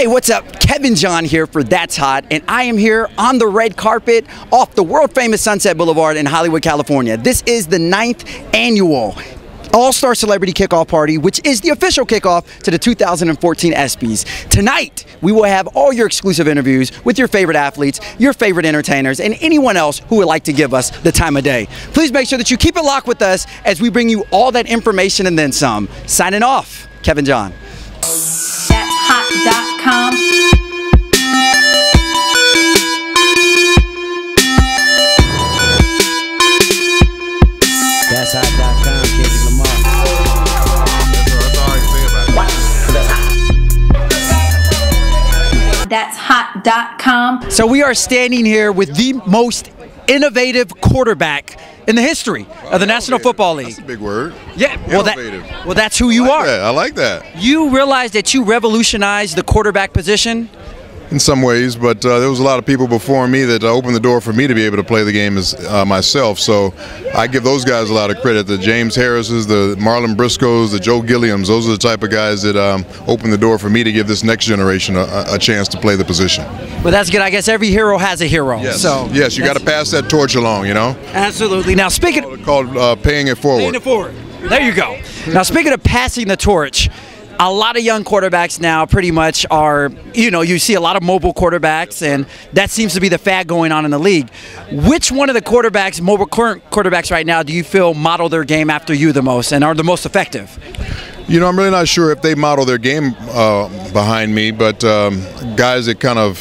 Hey, what's up? Kevin John here for That's Hot, and I am here on the red carpet off the world-famous Sunset Boulevard in Hollywood, California. This is the 9th annual All-Star Celebrity Kickoff Party, which is the official kickoff to the 2014 ESPYs. Tonight, we will have all your exclusive interviews with your favorite athletes, your favorite entertainers, and anyone else who would like to give us the time of day. Please make sure that you keep it locked with us as we bring you all that information and then some. Signing off, Kevin John. That'sHot.com. That'sHot.com, Kendrick Lamar. That's all I can say about that. That'sHot.com. So we are standing here with the most innovative quarterback in the history of the National Football League. That's a big word. Yeah, Innovative. well, that's who you are. I like that. You realize that you revolutionized the quarterback position? In some ways, but there was a lot of people before me that opened the door for me to be able to play the game as myself. So I give those guys a lot of credit. The James Harrises, the Marlon Briscoes, the Joe Gilliams, those are the type of guys that opened the door for me to give this next generation a chance to play the position. Well, that's good. I guess every hero has a hero. Yes, So yes, you got to pass that torch along, you know? Absolutely. Now, speaking Called paying it forward. Paying it forward. There you go. Now, speaking of passing the torch, a lot of young quarterbacks now pretty much are, you see a lot of mobile quarterbacks, and that seems to be the fad going on in the league. Which one of the quarterbacks, current quarterbacks right now, do you feel model their game after you the most and are the most effective? I'm really not sure if they model their game behind me, but guys that kind of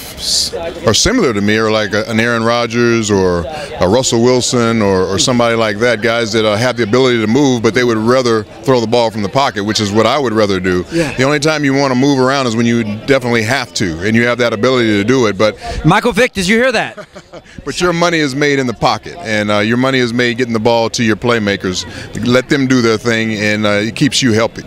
are similar to me are like an Aaron Rodgers or a Russell Wilson or somebody like that, guys that have the ability to move, but they would rather throw the ball from the pocket, which is what I would rather do. Yeah. The only time you want to move around is when you definitely have to, and you have that ability to do it. But Michael Vick, did you hear that? But your money is made in the pocket, and your money is made getting the ball to your playmakers. Let them do their thing, and it keeps you healthy.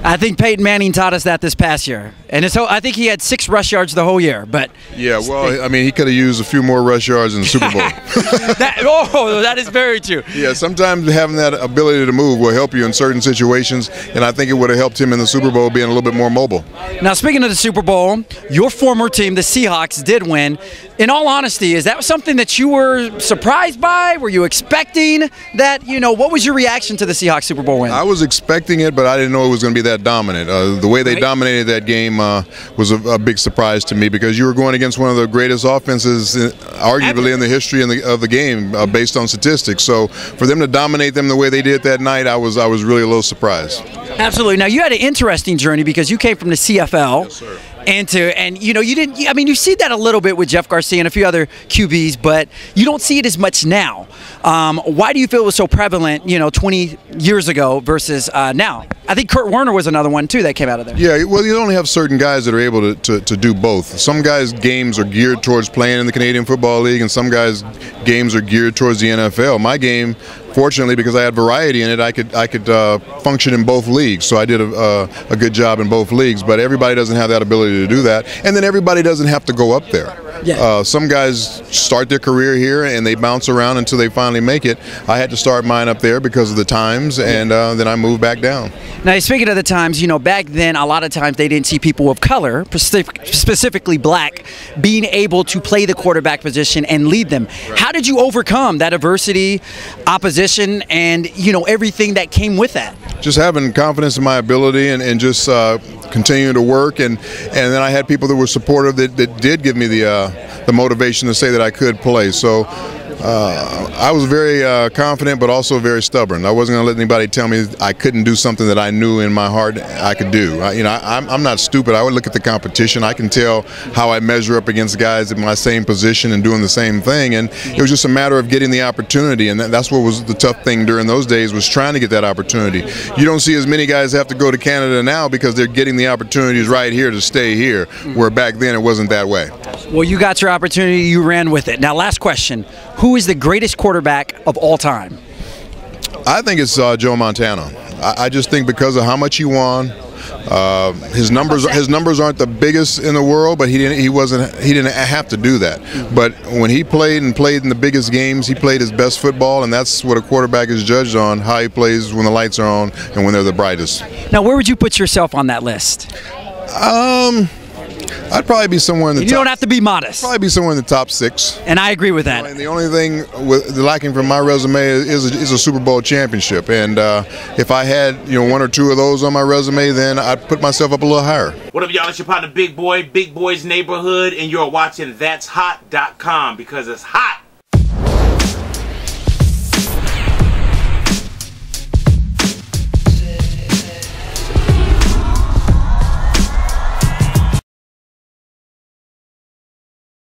I think Peyton Manning taught us that this past year. And I think he had 6 rush yards the whole year. But yeah, well, I mean, he could have used a few more rush yards in the Super Bowl. that is very true. Yeah, sometimes having that ability to move will help you in certain situations, and I think it would have helped him in the Super Bowl being a little bit more mobile. Now, speaking of the Super Bowl, your former team, the Seahawks, did win. In all honesty, is that something that you were surprised by? Were you expecting that? What was your reaction to the Seahawks Super Bowl win? I was expecting it, but I didn't know it was going to be that dominant. The way they dominated that game was a big surprise to me, because you were going against one of the greatest offenses, arguably in the history of the game, based on statistics. So for them to dominate them the way they did that night, I was really a little surprised. Absolutely. Now, you had an interesting journey because you came from the CFL. Yes, sir. You see that a little bit with Jeff Garcia and a few other QBs, but you don't see it as much now. Why do you feel it was so prevalent, 20 years ago versus now? I think Kurt Warner was another one, too, that came out of there. Yeah, well, you only have certain guys that are able to do both. Some guys' games are geared towards playing in the Canadian Football League, and some guys' games are geared towards the NFL. My game, fortunately, because I had variety in it, I could function in both leagues. So I did a good job in both leagues. But everybody doesn't have that ability to do that, and then everybody doesn't have to go up there. Yeah. Some guys start their career here and they bounce around until they finally make it. I had to start mine up there because of the times, and then I moved back down. Now, speaking of the times, back then, a lot of times they didn't see people of color, specifically black, being able to play the quarterback position and lead them. Right. How did you overcome that adversity, opposition, and, everything that came with that? Just having confidence in my ability and just continuing to work, and then I had people that were supportive that did give me the motivation to say that I could play. So I was very confident, but also very stubborn. I wasn't going to let anybody tell me I couldn't do something that I knew in my heart I could do. I'm not stupid. I would look at the competition. I can tell how I measure up against guys in my same position and doing the same thing. And it was just a matter of getting the opportunity. And that's what was the tough thing during those days, was trying to get that opportunity. You don't see as many guys have to go to Canada now because they're getting the opportunities right here to stay here, where back then it wasn't that way. Well, you got your opportunity. You ran with it. Now, last question. Who is the greatest quarterback of all time? I think it's Joe Montana. I just think because of how much he won, his numbers aren't the biggest in the world, but he didn't have to do that. But when he played in the biggest games, he played his best football, and that's what a quarterback is judged on: how he plays when the lights are on and when they're the brightest. Now, where would you put yourself on that list? I'd probably be somewhere in the You don't have to be modest. Probably be somewhere in the top 6. And I agree with that. And the only thing lacking from my resume is a Super Bowl championship. And if I had 1 or 2 of those on my resume, then I'd put myself up a little higher. What up, y'all? It's your partner Big Boy, Big Boy's Neighborhood, and you're watching That'sHot.com because it's hot.